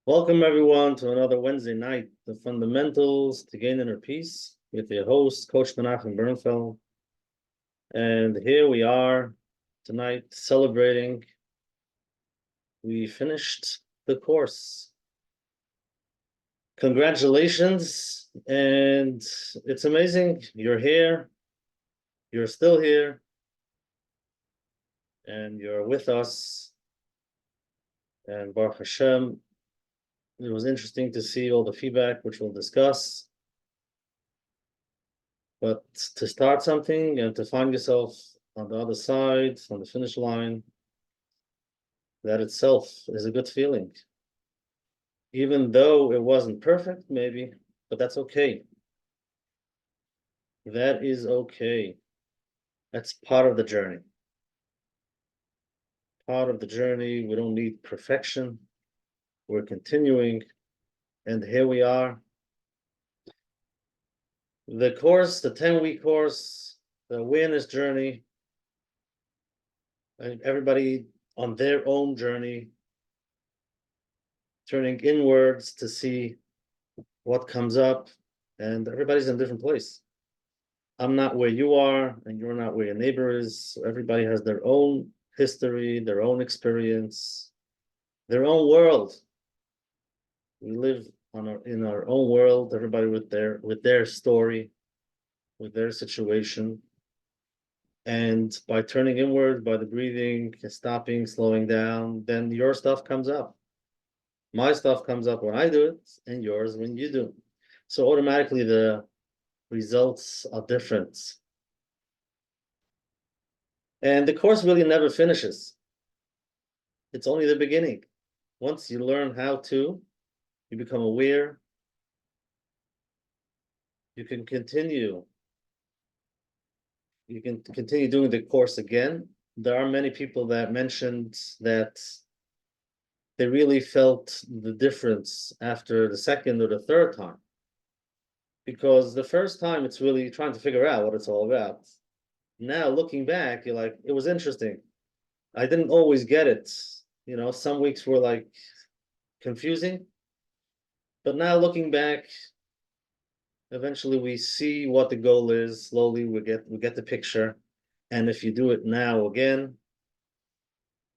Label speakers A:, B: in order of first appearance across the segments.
A: Welcome everyone to another Wednesday night, the fundamentals to gain inner peace with your host, Coach Menachem. And here we are tonight celebrating. We finished the course. Congratulations. And it's amazing. You're here. You're still here. And you're with us. And Baruch Hashem, it was interesting to see all the feedback, which we'll discuss. But to start something and to find yourself on the other side, on the finish line, that itself is a good feeling. Even though it wasn't perfect, maybe, but that's okay. That is okay. That's part of the journey. Part of the journey. We don't need perfection. We're continuing. And here we are. The course, the 10-week course, the awareness journey, and everybody on their own journey, turning inwards to see what comes up, and everybody's in a different place. I'm not where you are, and you're not where your neighbor is. So everybody has their own history, their own experience, their own world. We live in our own world, everybody with their story, with their situation. And by turning inward, by the breathing, stopping, slowing down, then your stuff comes up. My stuff comes up when I do it, and yours when you do. So automatically the results are different. And the course really never finishes. It's only the beginning. Once you learn how to, you become aware, you can continue. You can continue doing the course again. There are many people that mentioned that they really felt the difference after the second or the third time. Because the first time it's really trying to figure out what it's all about. Now looking back, you're like, it was interesting. I didn't always get it. You know, some weeks were like confusing. But now looking back, eventually we see what the goal is. Slowly we get the picture. And if you do it now again,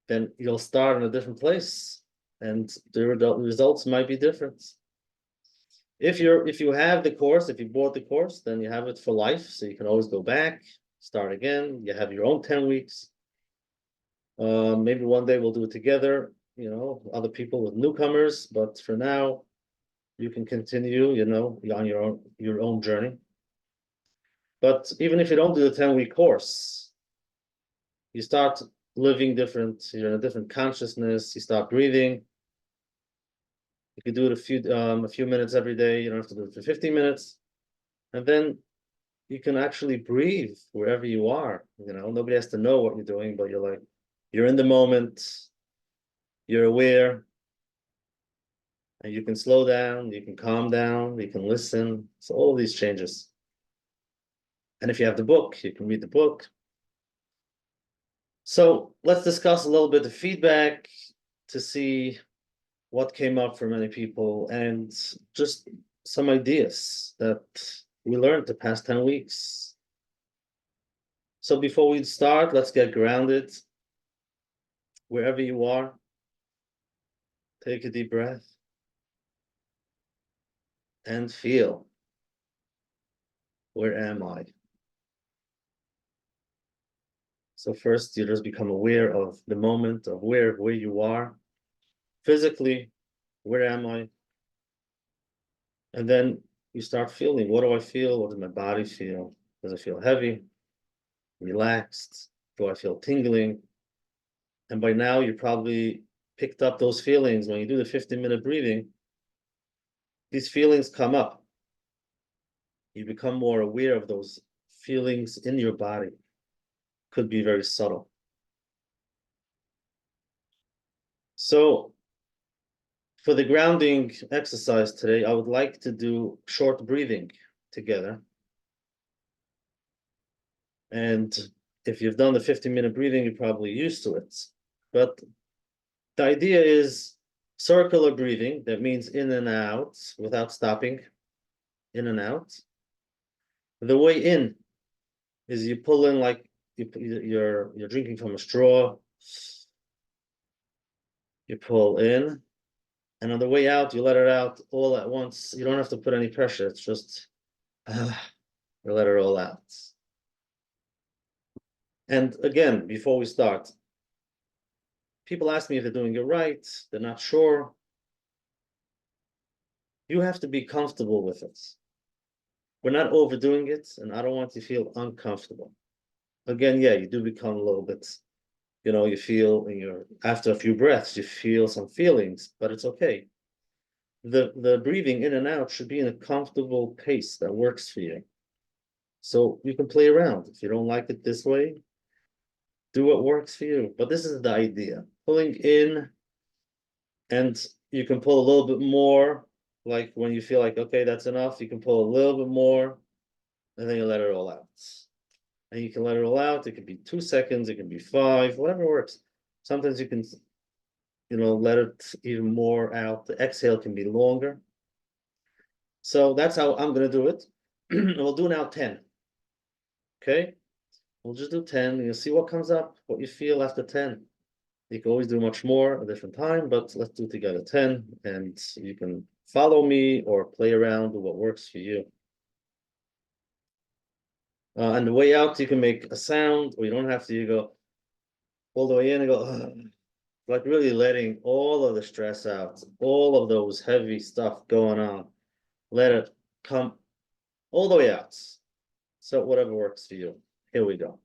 A: then you'll start in a different place. And the results might be different. If you have the course, if you bought the course, then you have it for life. So you can always go back, start again. You have your own 10 weeks. Maybe one day we'll do it together, you know, other people with newcomers, but for now, you can continue, you know, on your own journey. But even if you don't do the 10-week course, you start living different, you're in a different consciousness, you start breathing. You can do it a few minutes every day, you don't have to do it for 15 minutes. And then you can actually breathe wherever you are. You know, nobody has to know what you're doing, but you're in the moment, you're aware, and you can slow down, you can calm down, you can listen. So all of these changes. And if you have the book, you can read the book. So let's discuss a little bit of feedback to see what came up for many people and just some ideas that we learned the past 10 weeks. So before we start, let's get grounded. Wherever you are, take a deep breath and feel, where am I? So first, you just become aware of the moment of where you are physically. Where am I? And then you start feeling, what do I feel? What does my body feel? Does it feel heavy, relaxed? Do I feel tingling? And by now you probably picked up those feelings. When you do the 15-minute breathing, these feelings come up. You become more aware of those feelings in your body. Could be very subtle. So for the grounding exercise today, I would like to do short breathing together. And if you've done the 15-minute breathing, you're probably used to it. But the idea is Circular breathing, that means in and out without stopping, in and out. The way in is you pull in like you're drinking from a straw. You pull in, and on the way out, you let it out all at once. You don't have to put any pressure. It's just you let it all out. And again, before we start, people ask me if they're doing it right. They're not sure. You have to be comfortable with it. We're not overdoing it, and I don't want you to feel uncomfortable. Again, yeah, you do become a little bit, you feel in your after a few breaths, you feel some feelings, but it's okay. The breathing in and out should be in a comfortable pace that works for you. So you can play around. If you don't like it this way, do what works for you. But this is the idea. Pulling in, and you can pull a little bit more, like when you feel like, okay, that's enough, you can pull a little bit more, and then you let it all out. And you can let it all out. It can be 2 seconds, it can be 5, whatever works. Sometimes you can, let it even more out. The exhale can be longer. So that's how I'm gonna do it. We'll do now 10. Okay? We'll just do 10, and you'll see what comes up, what you feel after 10. You can always do much more at a different time, but let's do together 10, and you can follow me or play around with what works for you. On the way out, you can make a sound, or you don't have to. You go all the way in and go, like really letting all of the stress out, all of those heavy stuff going on. Let it come all the way out. So whatever works for you. Here we go.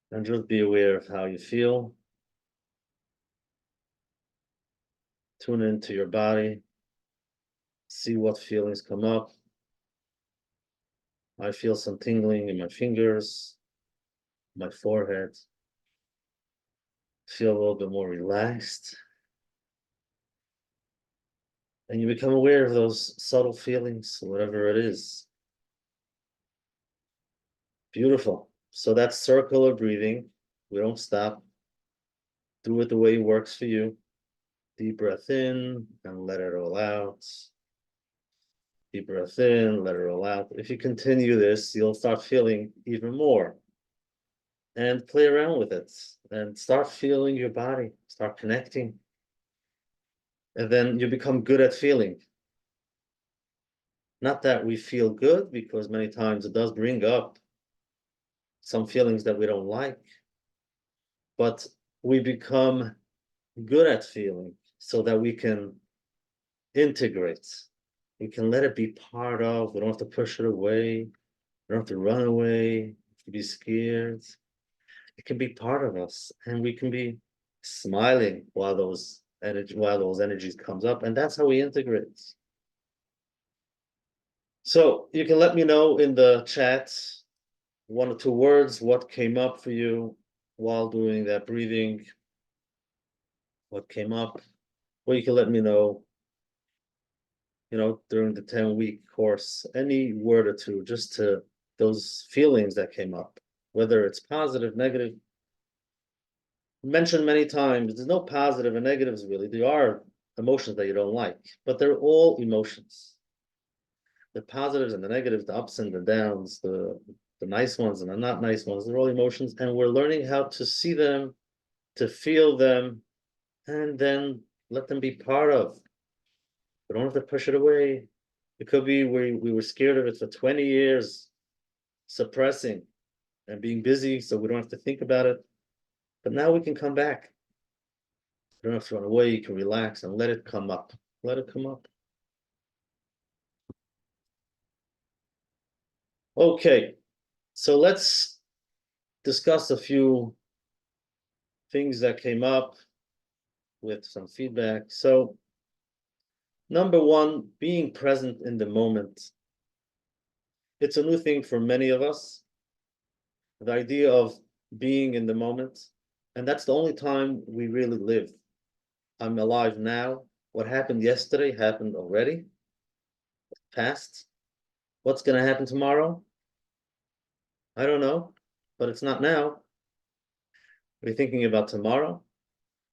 A: And just be aware of how you feel. Tune into your body. See what feelings come up. I feel some tingling in my fingers, my forehead. Feel a little bit more relaxed. And you become aware of those subtle feelings, whatever it is. Beautiful. So that's circular breathing. We don't stop. Do it the way it works for you. Deep breath in and let it all out. Deep breath in, let it all out. If you continue this, you'll start feeling even more. And play around with it. And start feeling your body. Start connecting. And then you become good at feeling. Not that we feel good, because many times it does bring up some feelings that we don't like. But we become good at feeling so that we can integrate. We can let it be part of. We don't have to push it away. We don't have to run away, to be scared. It can be part of us, and we can be smiling while those energies comes up, and that's how we integrate. So you can let me know in the chat 1 or 2 words what came up for you while doing that breathing, what came up, or you can let me know, during the 10-week course, any word or two, just to those feelings that came up, whether it's positive, negative. Mentioned many times, there's no positive and negatives really. There are emotions that you don't like, but they're all emotions. The positives and the negatives, the ups and the downs, the nice ones and the not nice ones, they're all emotions, and we're learning how to see them, to feel them, and then let them be part of. We don't have to push it away. It could be we were scared of it for 20 years, suppressing and being busy, so we don't have to think about it. But now we can come back. You don't have to run away. You can relax and let it come up. Let it come up. Okay, so let's discuss a few things that came up with some feedback. So, number one, being present in the moment. It's a new thing for many of us. The idea of being in the moment, and that's the only time we really live. I'm alive now. What happened yesterday happened already, past. What's going to happen tomorrow? I don't know, but it's not now. We're thinking about tomorrow,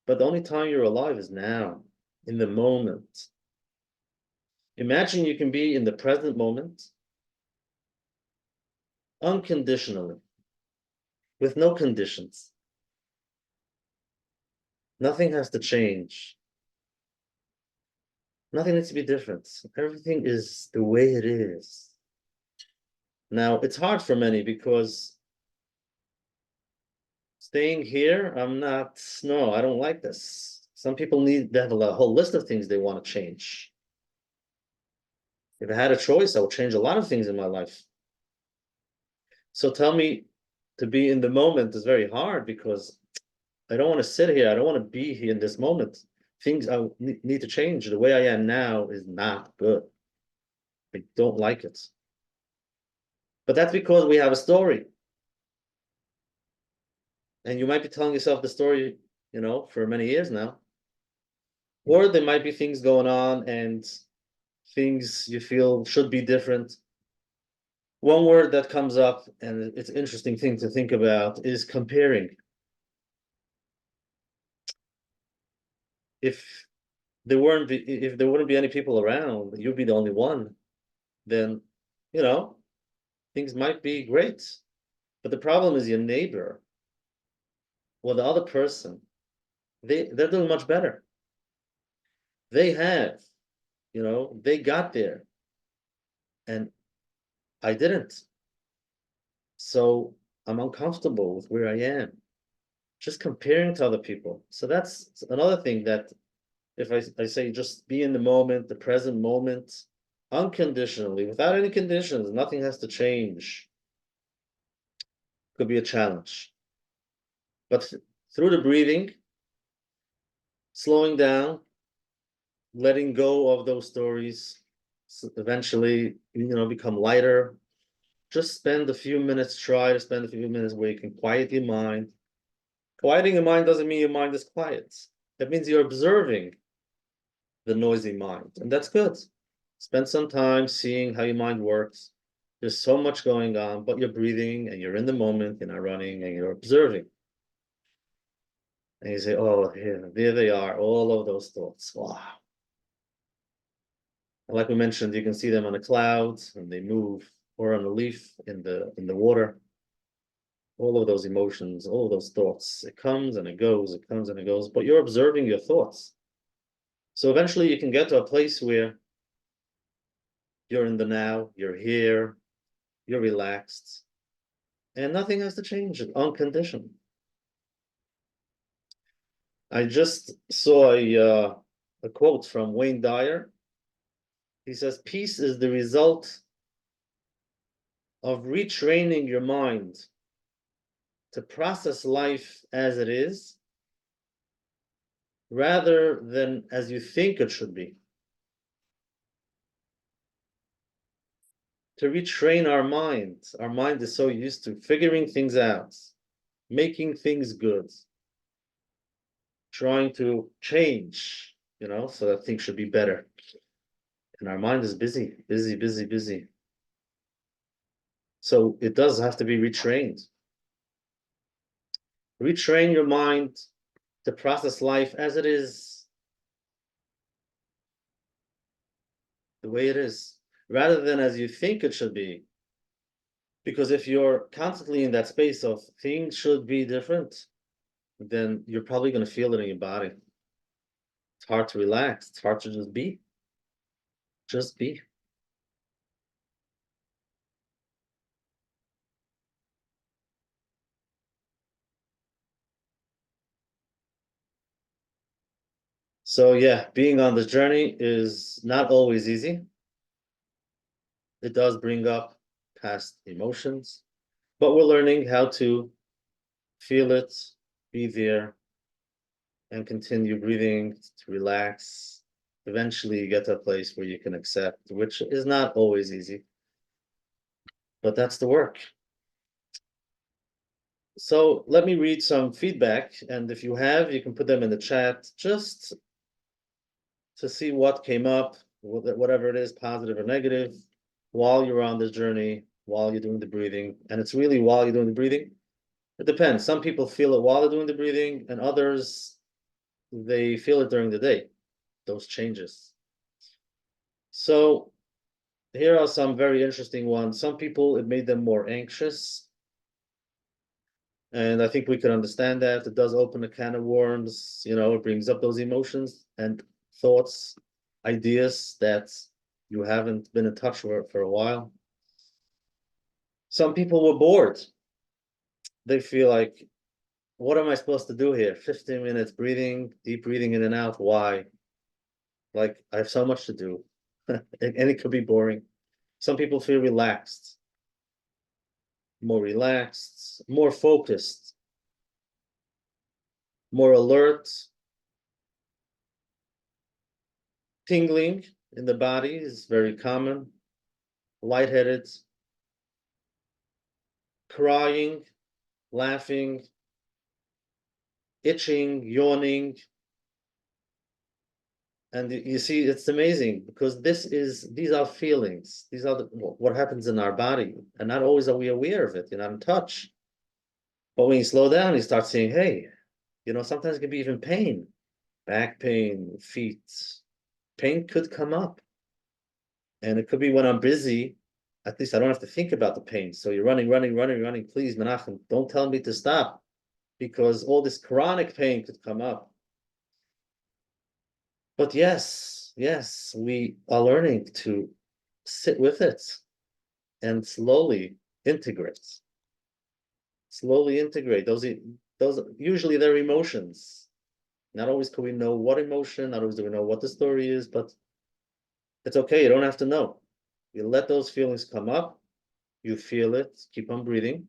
A: but the only time you're alive is now, in the moment. Imagine you can be in the present moment unconditionally, with no conditions. Nothing has to change. Nothing needs to be different. Everything is the way it is. Now, it's hard for many because staying here, no, I don't like this. Some people they have a whole list of things they want to change. If I had a choice, I would change a lot of things in my life. So tell me, to be in the moment is very hard because I don't want to sit here. I don't want to be here in this moment. Things I need to change. The way I am now is not good. I don't like it. But that's because we have a story. And you might be telling yourself the story, for many years now. Or there might be things going on and things you feel should be different. One word that comes up, and it's an interesting thing to think about, is comparing. If if there wouldn't be any people around, you'd be the only one, then things might be great. But the problem is your neighbor or the other person, they're doing much better. They have, they got there, and I didn't. So I'm uncomfortable with where I am, just comparing to other people. So that's another thing that if I say just be in the moment, the present moment, unconditionally, without any conditions, nothing has to change. Could be a challenge. But through the breathing, slowing down, letting go of those stories, eventually, become lighter. Just try to spend a few minutes where you can quiet your mind. Quieting your mind doesn't mean your mind is quiet. That means you're observing the noisy mind, and that's good. Spend some time seeing how your mind works. There's so much going on, but you're breathing and you're in the moment, you're not running, and you're observing. And you say, oh, here, there they are, all of those thoughts. Wow. And like we mentioned, you can see them on the clouds and they move, or on a leaf in the water. All of those emotions, all of those thoughts. It comes and it goes, it comes and it goes, but you're observing your thoughts. So eventually you can get to a place where you're in the now, you're here, you're relaxed, and nothing has to change. It's unconditional. I just saw a quote from Wayne Dyer. He says, peace is the result of retraining your mind to process life as it is, rather than as you think it should be. To retrain our mind. Our mind is so used to figuring things out, making things good, trying to change, so that things should be better. And our mind is busy, busy, busy, busy. So it does have to be retrained. Retrain your mind to process life as it is, the way it is, rather than as you think it should be. Because if you're constantly in that space of things should be different, then you're probably going to feel it in your body. It's hard to relax. It's hard to just be. Just be. So yeah, being on this journey is not always easy. It does bring up past emotions, but we're learning how to feel it, be there, and continue breathing to relax. Eventually, you get to a place where you can accept, which is not always easy, but that's the work. So let me read some feedback, and if you have, you can put them in the chat just to see what came up, whatever it is, positive or negative, while you're on this journey, while you're doing the breathing. And it's really while you're doing the breathing. It depends. Some people feel it while they're doing the breathing, and others, they feel it during the day, those changes. So here are some very interesting ones. Some people, it made them more anxious. And I think we can understand that. It does open a can of worms, it brings up those emotions and thoughts, ideas that you haven't been in touch with for a while. Some people were bored. They feel like, what am I supposed to do here? 15 minutes breathing, deep breathing in and out. Why? Like, I have so much to do. And it could be boring. Some people feel relaxed, more focused, more alert, tingling in the body is very common, lightheaded, crying, laughing, itching, yawning. And you see, it's amazing because these are feelings. These are what happens in our body. And not always are we aware of it. You're not in touch. But when you slow down, you start seeing, hey, sometimes it can be even pain, back pain, feet. Pain could come up. And it could be when I'm busy, at least I don't have to think about the pain. So you're running, running, running, running. Please, Menachem, don't tell me to stop because all this chronic pain could come up. But yes, we are learning to sit with it and slowly integrate. Slowly integrate. Those usually they're emotions. Not always can we know what emotion, not always do we know what the story is, but it's okay. You don't have to know. You let those feelings come up, you feel it, keep on breathing.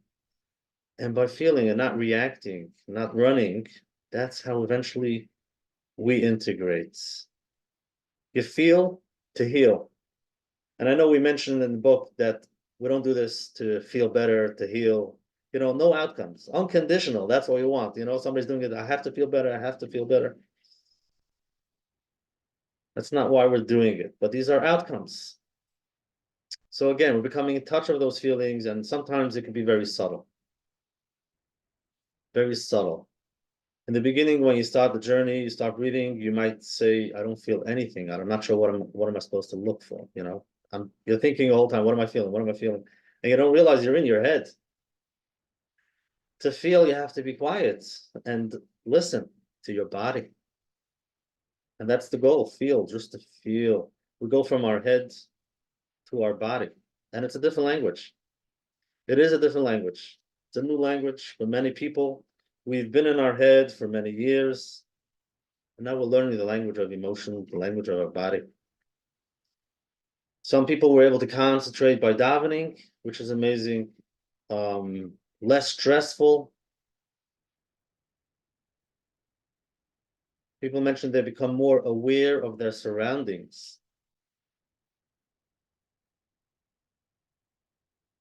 A: And by feeling and not reacting, not running, that's how eventually we integrate. You feel to heal. And I know we mentioned in the book that we don't do this to feel better, to heal. No outcomes, unconditional. That's what we want. Somebody's doing it. I have to feel better. I have to feel better. That's not why we're doing it. But these are outcomes. So again, we're becoming in touch with those feelings, and sometimes it can be very subtle. Very subtle. In the beginning, when you start the journey, you start breathing, you might say, I don't feel anything. I'm not sure what am I supposed to look for, You're thinking the whole time, what am I feeling? What am I feeling? And you don't realize you're in your head. To feel, you have to be quiet and listen to your body. And that's the goal, feel, just to feel. We go from our head to our body. And it's a different language. It is a different language. It's a new language for many people. We've been in our head for many years. And now we're learning the language of emotion, the language of our body. Some people were able to concentrate by davening, which is amazing. Less stressful. People mentioned they become more aware of their surroundings.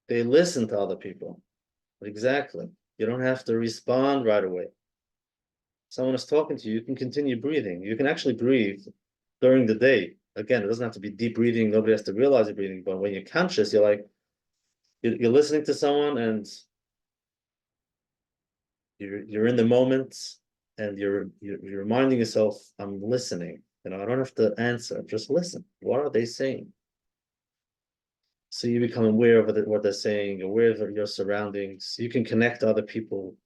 A: They listen to other people. Exactly. You don't have to respond right away. Someone is talking to you, you can continue breathing. You can actually breathe during the day. Again, it doesn't have to be deep breathing. Nobody has to realize you're breathing. But when you're conscious, you're like, you're listening to someone and you're in the moment and you're reminding yourself, I'm listening. You know, I don't have to answer. Just listen. What are they saying? So you become aware of what they're saying, aware of your surroundings. You can connect to other people.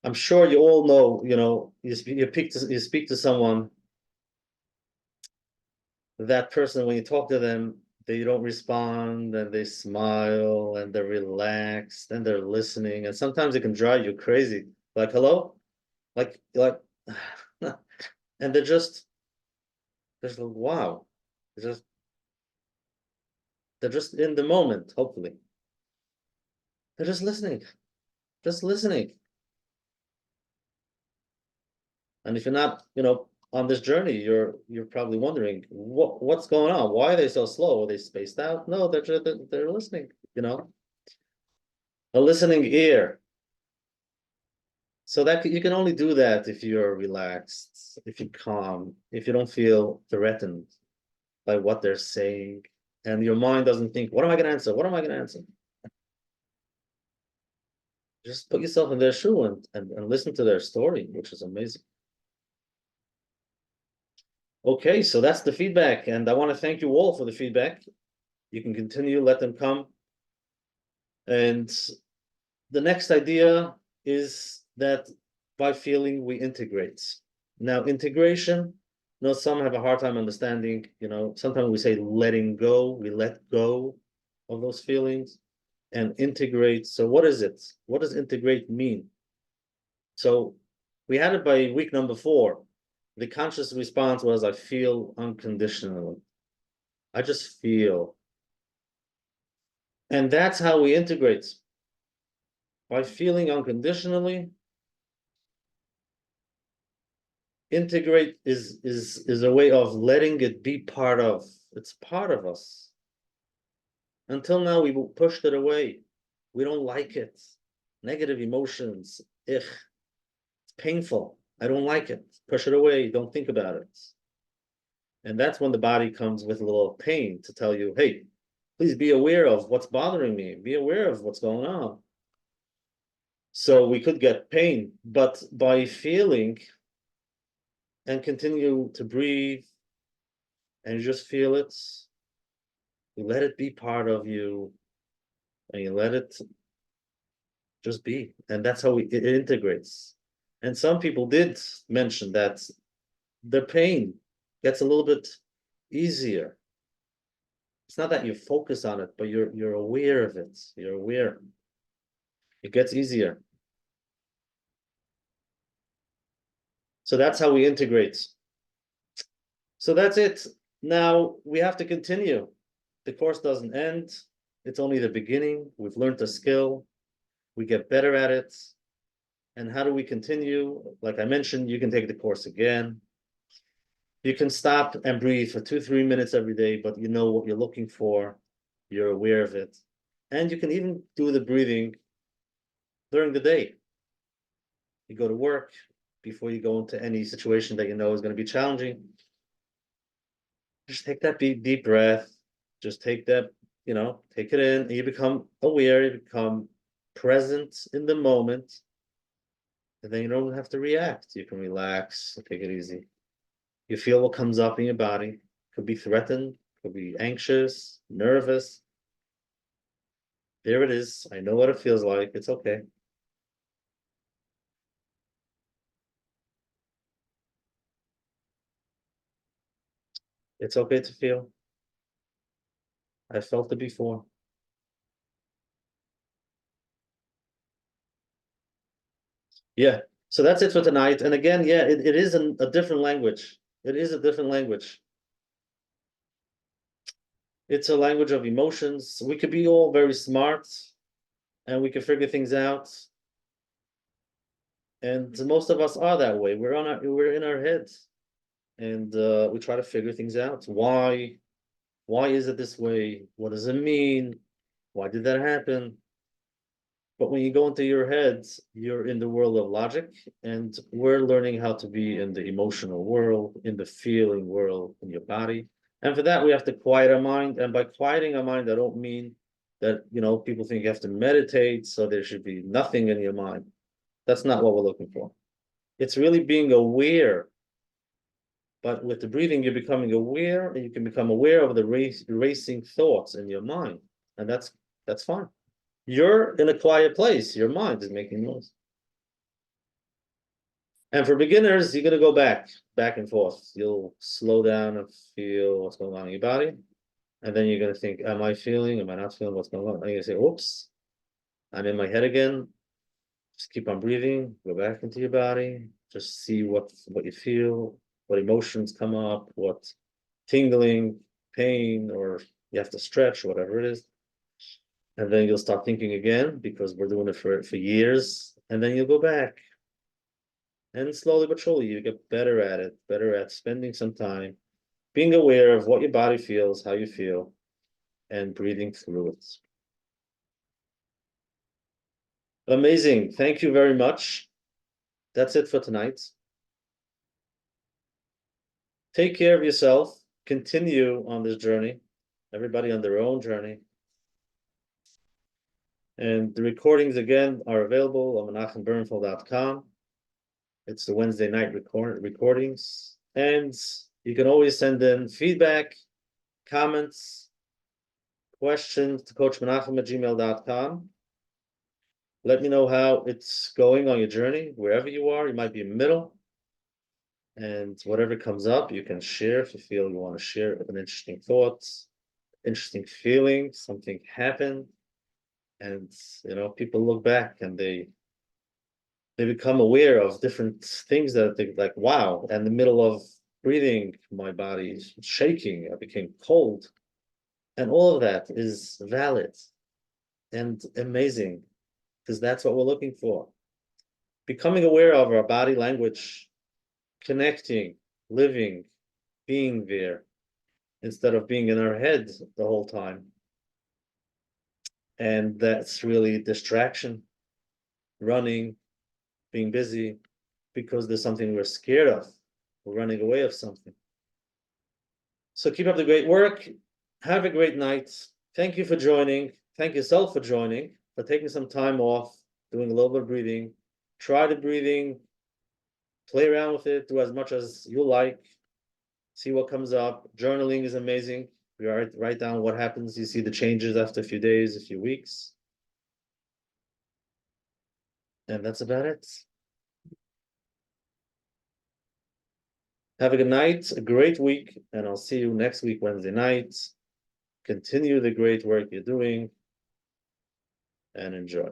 A: I'm sure you all know, you know, you speak to someone, that person, when you talk to them, they don't respond and they smile and they're relaxed and they're listening. And sometimes it can drive you crazy. Like, hello? Like, and they're just like, wow. They're just, they're just in the moment, hopefully. They're just listening. And if you're not, you know, on this journey, you're probably wondering what's going on? Why are they so slow? Are they spaced out? No, they're listening, you know. A listening ear. So that you can only do that if you're relaxed, if you're calm, if you don't feel threatened by what they're saying, and your mind doesn't think, "What am I going to answer? What am I going to answer?" Just put yourself in their shoe and listen to their story, which is amazing. Okay, so that's the feedback, and I want to thank you all for the feedback. You can continue, let them come. And the next idea is that by feeling we integrate. Now, integration, you know, some have a hard time understanding, you know, sometimes we say letting go, we let go of those feelings and integrate. So what is it? What does integrate mean? So we had it by week number 4. The conscious response was I feel unconditionally. I just feel. And that's how we integrate. By feeling unconditionally, integrate is a way of letting it be part of. It's part of us. Until now, we pushed it away. We don't like it. Negative emotions. It's painful. I don't like it. Push it away. Don't think about it. And that's when the body comes with a little pain to tell you, hey, please be aware of what's bothering me. Be aware of what's going on. So we could get pain, but by feeling and continue to breathe and you just feel it, you let it be part of you and you let it just be. And that's how it integrates. And some people did mention that the pain gets a little bit easier. It's not that you focus on it, but you're aware of it. You're aware. It gets easier. So that's how we integrate. So that's it. Now we have to continue. The course doesn't end. It's only the beginning. We've learned a skill. We get better at it. And how do we continue? Like I mentioned, you can take the course again. You can stop and breathe for 2-3 minutes every day, but you know what you're looking for. You're aware of it. And you can even do the breathing during the day. You go to work before you go into any situation that you know is going to be challenging. Just take that deep breath. Just take that, you know, take it in, and you become aware, you become present in the moment. And then you don't have to react. You can relax, take it easy. You feel what comes up in your body. Could be threatened, could be anxious, nervous. There it is. I know what it feels like. It's okay. It's okay to feel. I felt it before. Yeah. So that's it for tonight. And again, yeah, it is a different language. It is a different language. It's a language of emotions. We could be all very smart and we can figure things out. And most of us are that way. We're in our heads and we try to figure things out. Why is it this way? What does it mean? Why did that happen? But when you go into your heads, you're in the world of logic, and we're learning how to be in the emotional world, in the feeling world, in your body. And for that, we have to quiet our mind. And by quieting our mind, I don't mean that, people think you have to meditate, so there should be nothing in your mind. That's not what we're looking for. It's really being aware. But with the breathing, you're becoming aware, and you can become aware of the racing thoughts in your mind. And that's fine. You're in a quiet place. Your mind is making noise. And for beginners, you're going to go back and forth. You'll slow down and feel what's going on in your body. And then you're going to think, am I feeling? Am I not feeling what's going on? And you're going to say, oops, I'm in my head again. Just keep on breathing. Go back into your body. Just see what you feel, what emotions come up, what tingling, pain, or you have to stretch, whatever it is. And then you'll start thinking again because we're doing it for years. And then you'll go back. And slowly but surely, you get better at it, better at spending some time, being aware of what your body feels, how you feel, and breathing through it. Amazing. Thank you very much. That's it for tonight. Take care of yourself. Continue on this journey. Everybody on their own journey. And the recordings again are available on menachembernfeld.com. It's the Wednesday night recordings. And you can always send in feedback, comments, questions to coachmenachem@gmail.com. Let me know how it's going on your journey, wherever you are. You might be in the middle. And whatever comes up, you can share if you feel you want to share an interesting thought, interesting feeling, something happened. And people look back and they become aware of different things that they like, wow, in the middle of breathing, my body is shaking, I became cold. And all of that is valid and amazing, because that's what we're looking for. Becoming aware of our body language, connecting, living, being there, instead of being in our head the whole time. And that's really distraction, running, being busy, because there's something we're scared of. We're running away of something. So keep up the great work. Have a great night. Thank you for joining. Thank yourself for joining, for taking some time off, doing a little bit of breathing. Try the breathing, play around with it, do as much as you like, see what comes up. Journaling is amazing. You write down what happens. You see the changes after a few days, a few weeks. And that's about it. Have a good night, a great week, and I'll see you next week, Wednesday night. Continue the great work you're doing and enjoy.